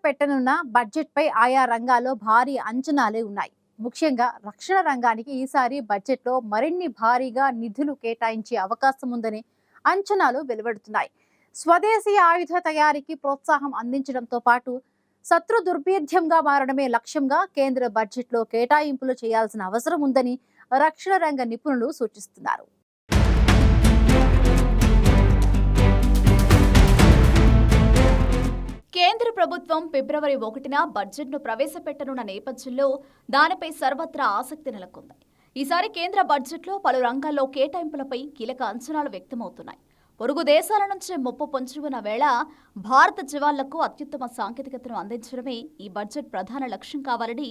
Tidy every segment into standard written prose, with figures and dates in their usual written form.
ప్రవేశపెట్టనున్న బడ్జెట్పై ఆయా రంగాల్లో భారీ అంచనాలే ఉన్నాయి. ముఖ్యంగా రక్షణ రంగానికి ఈసారి బడ్జెట్లో మరిన్ని భారీగా నిధులు కేటాయించే అవకాశం ఉందని అంచనాలు వెలువడుతున్నాయి. స్వదేశీ ఆయుధ తయారీకి ప్రోత్సాహం అందించడంతో పాటు శత్రు దుర్భేద్యంగా మారడమే లక్ష్యంగా కేంద్ర బడ్జెట్లో కేటాయింపులు చేయాల్సిన అవసరం ఉందని రక్షణ రంగ నిపుణులు సూచిస్తున్నారు. కేంద్ర ప్రభుత్వం ఫిబ్రవరి 1న బడ్జెట్ను ప్రవేశపెట్టనున్న నేపథ్యంలో దానిపై సర్వత్రా ఆసక్తి నెలకొంది. ఈసారి కేంద్ర బడ్జెట్లో పలు రంగాల్లో కేటాయింపులపై కీలక అంచనాలు వ్యక్తమవుతున్నాయి. పొరుగు దేశాల నుంచి ముప్పు పొంచి ఉన్న వేళ భారత జవాన్లకు అత్యుత్తమ సాంకేతికతను అందించడమే ఈ బడ్జెట్ ప్రధాన లక్ష్యం కావాలని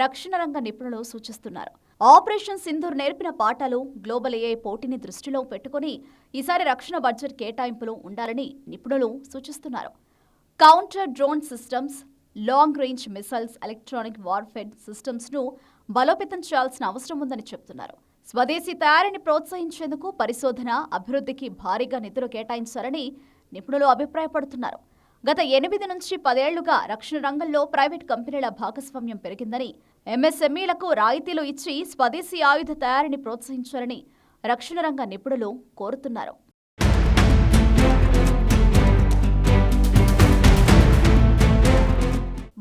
రక్షణ రంగ నిపుణులు సూచిస్తున్నారు. ఆపరేషన్ సింధూర్ నేర్పిన పాఠాలు, గ్లోబల్ ఏఐ పోటీని దృష్టిలో పెట్టుకుని ఈసారి రక్షణ బడ్జెట్ కేటాయింపులు ఉండాలని నిపుణులు సూచిస్తున్నారు. Counter drone systems, long range missiles, electronic warfare సిస్టమ్స్ను బలోపేతం చేయాల్సిన అవసరం ఉందని చెబుతున్నారు. స్వదేశీ తయారీని ప్రోత్సహించేందుకు పరిశోధన, అభివృద్ధికి భారీగా నిధులు కేటాయించాలని నిపుణులు అభిప్రాయపడుతున్నారు. గత 8 నుంచి 10 ఏళ్లుగా రక్షణ రంగంలో ప్రైవేట్ కంపెనీల భాగస్వామ్యం పెరిగిందని, ఎంఎస్ఎంఈలకు రాయితీలు ఇచ్చి స్వదేశీ ఆయుధ తయారీని ప్రోత్సహించాలని రక్షణ రంగ నిపుణులు కోరుతున్నారు.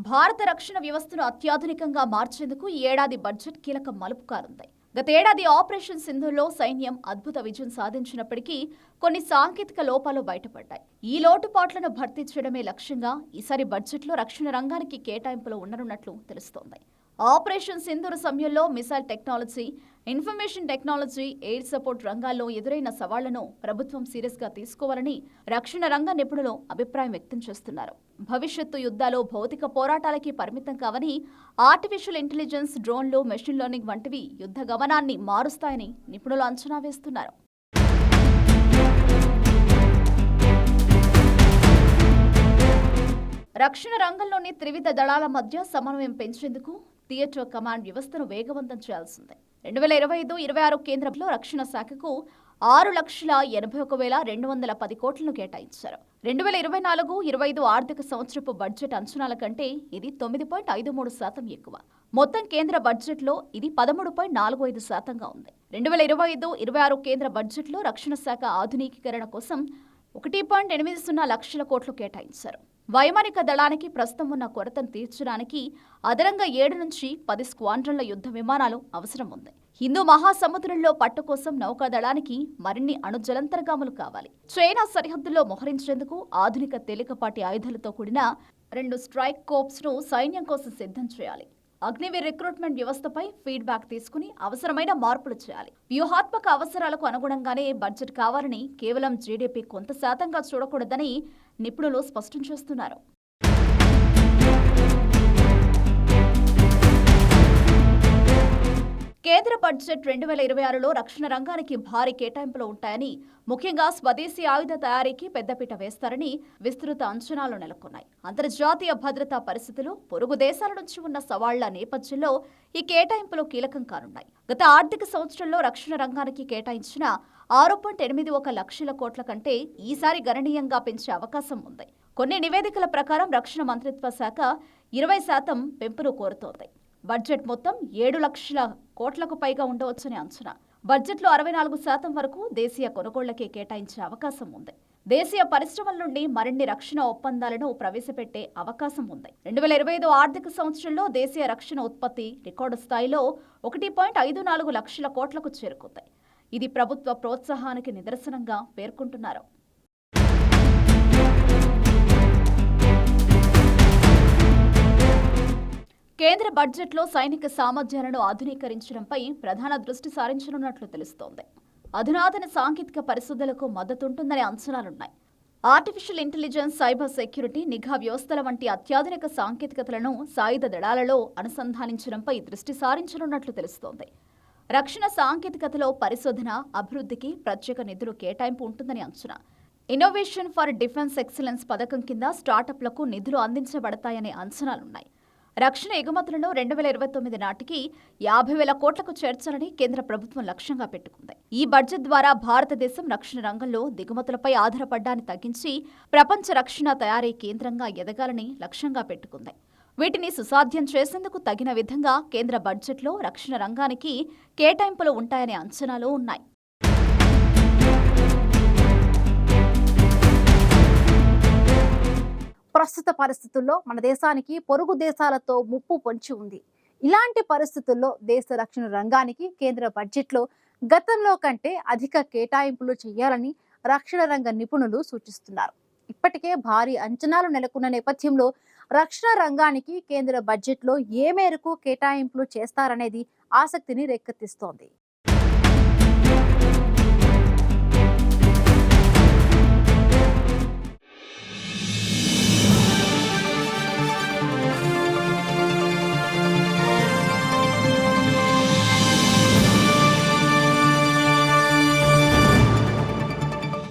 భారత రక్షణ వ్యవస్థను అత్యాధునికంగా మార్చేందుకు ఈ ఏడాది బడ్జెట్ కీలక మలుపు కానుంది. గతేడాది ఆపరేషన్ సింధూర్లో సైన్యం అద్భుత విజయం సాధించినప్పటికీ కొన్ని సాంకేతిక లోపాలు బయటపడ్డాయి. ఈ లోటుపాట్లను భర్తీ చేయడమే లక్ష్యంగా ఈసారి బడ్జెట్లో రక్షణ రంగానికి కేటాయింపులు ఉండనున్నట్లు తెలుస్తోంది. ఆపరేషన్ సింధూర్ సమయంలో missile technology, information technology, air support రంగాల్లో ఎదురైన సవాళ్లను ప్రభుత్వం సీరియస్గా తీసుకోవాలని రక్షణ రంగ నిపుణులు అభిప్రాయం వ్యక్తం చేస్తున్నారు. భవిష్యత్తు యుద్ధాలు భౌతిక పోరాటాలకి పరిమితం కావని, ఆర్టిఫిషియల్ ఇంటెలిజెన్స్, డ్రోన్లు, మెషిన్ లెర్నింగ్ వంటివి యుద్ధ గమనాన్ని మారుస్తాయని నిపుణులు అంచనా వేస్తున్నారు. రక్షణ రంగంలోని త్రివిధ దళాల మధ్య సమన్వయం పెంచేందుకు థియేటర్ కమాండ్ వ్యవస్థను వేగవంతం చేయాల్సిందే. 2025-26 కేంద్రంలో రక్షణ శాఖకు 6,81,210 కోట్లను కేటాయించారు. 2024-25 ఆర్థిక సంవత్సరపు బడ్జెట్ అంచనాల కంటే ఇది 9.53% ఎక్కువ. మొత్తం కేంద్ర బడ్జెట్లో ఇది 13.45%గా ఉంది. 2025-26 కేంద్ర బడ్జెట్లో రక్షణ శాఖ ఆధునికీకరణ కోసం 1.80 లక్షల కోట్లు కేటాయించారు. వైమానిక దళానికి ప్రస్తుతం ఉన్న కొరతను తీర్చడానికి అదనంగా 7 నుంచి 10 స్క్వాడ్రన్ల యుద్ధ విమానాలు అవసరం ఉంది. హిందూ మహాసముద్రంలో పట్టు కోసం నౌకాదళానికి మరిన్ని అణుజలంతర్గాములు కావాలి. చైనా సరిహద్దుల్లో మోహరించేందుకు ఆధునిక తేలికపాటి ఆయుధాలతో కూడిన 2 స్ట్రైక్ కోర్ప్స్ ను సైన్యం కోసం సిద్ధం చేయాలి. అగ్నివీర్ రిక్రూట్మెంట్ వ్యవస్థపై ఫీడ్బ్యాక్ తీసుకుని అవసరమైన మార్పులు చేయాలి. వ్యూహాత్మక అవసరాలకు అనుగుణంగానే బడ్జెట్ కావాలని, కేవలం జీడీపీ కొంత శాతంగా చూడకూడదని నిపుణులు స్పష్టం చేస్తున్నారు. కేంద్ర బడ్జెట్ 2026లో రక్షణ రంగానికి భారీ కేటాయింపులు ఉంటాయని, ముఖ్యంగా స్వదేశీ ఆయుధ తయారీకి పెద్దపీట వేస్తారని విస్తృత అంచనాలు నెలకొన్నాయి. అంతర్జాతీయ భద్రతా పరిస్థితులు, పొరుగు దేశాల నుంచి ఉన్న సవాళ్ల నేపథ్యంలో ఈ కేటాయింపులు కీలకం కానున్నాయి. గత ఆర్థిక సంవత్సరంలో రక్షణ రంగానికి కేటాయించిన 6.81 లక్షల కోట్ల కంటే ఈసారి గణనీయంగా పెంచే అవకాశం ఉంది. కొన్ని నివేదికల ప్రకారం రక్షణ మంత్రిత్వ శాఖ 20% పెంపును కోరుతోంది. బడ్జెట్ మొత్తం 7 లక్షల కోట్లకు పైగా ఉండవచ్చని అంచనా. బడ్జెట్లో 64% వరకు దేశీయ కొనుగోళ్లకే కేటాయించే అవకాశం ఉంది. దేశీయ పరిశ్రమల నుండి మరిన్ని రక్షణ ఒప్పందాలను ప్రవేశపెట్టే అవకాశం ఉంది. 2025 ఆర్థిక సంవత్సరంలో దేశీయ రక్షణ ఉత్పత్తి రికార్డు స్థాయిలో 1.54 లక్షల కోట్లకు చేరుకుంది. ఇది ప్రభుత్వ ప్రోత్సాహానికి నిదర్శనంగా పేర్కొంటున్నారు. కేంద్ర బడ్జెట్లో సైనిక సామర్థ్యాలను ఆధునీకరించడంపై ప్రధాన దృష్టి సారించనున్నట్లు తెలుస్తోంది. అధునాతన సాంకేతిక పరిశోధనలకు మద్దతుంటుందనే అంచనాలున్నాయి. ఆర్టిఫిషియల్ ఇంటెలిజెన్స్, సైబర్ సెక్యూరిటీ, నిఘా వ్యవస్థల వంటి అత్యాధునిక సాంకేతికతలను సాయుధ దళాలలో అనుసంధానించడంపై దృష్టి సారించనున్నట్లు తెలుస్తోంది. రక్షణ సాంకేతికతలో పరిశోధన, అభివృద్ధికి ప్రత్యేక నిధులు కేటాయింపు ఉంటుందని అంచనా. ఇన్నోవేషన్ ఫర్ డిఫెన్స్ ఎక్సలెన్స్ పథకం కింద స్టార్టప్లకు నిధులు అందించబడతాయనే అంచనాలున్నాయి. రక్షణ ఎగుమతులను 2029 నాటికి 50,000 కోట్లకు చేర్చాలని కేంద్ర ప్రభుత్వం లక్ష్యంగా పెట్టుకుంది. ఈ బడ్జెట్ ద్వారా భారతదేశం రక్షణ రంగంలో దిగుమతులపై ఆధారపడ్డాన్ని తగ్గించి ప్రపంచ రక్షణ తయారీ కేంద్రంగా ఎదగాలని లక్ష్యంగా పెట్టుకుంది. వీటిని సుసాధ్యం చేసేందుకు తగిన విధంగా కేంద్ర బడ్జెట్లో రక్షణ రంగానికి కేటాయింపులు ఉంటాయనే అంచనాలు ఉన్నాయి. ప్రస్తుత పరిస్థితుల్లో మన దేశానికి పొరుగు దేశాలతో ముప్పు పొంచి ఉంది. ఇలాంటి పరిస్థితుల్లో దేశ రక్షణ రంగానికి కేంద్ర బడ్జెట్లో గతంలో కంటే అధిక కేటాయింపులు చేయాలని రక్షణ రంగ నిపుణులు సూచిస్తున్నారు. ఇప్పటికే భారీ అంచనాలు నెలకొన్న నేపథ్యంలో రక్షణ రంగానికి కేంద్ర బడ్జెట్లో ఏ మేరకు కేటాయింపులు చేస్తారనేది ఆసక్తిని రేకెత్తిస్తోంది.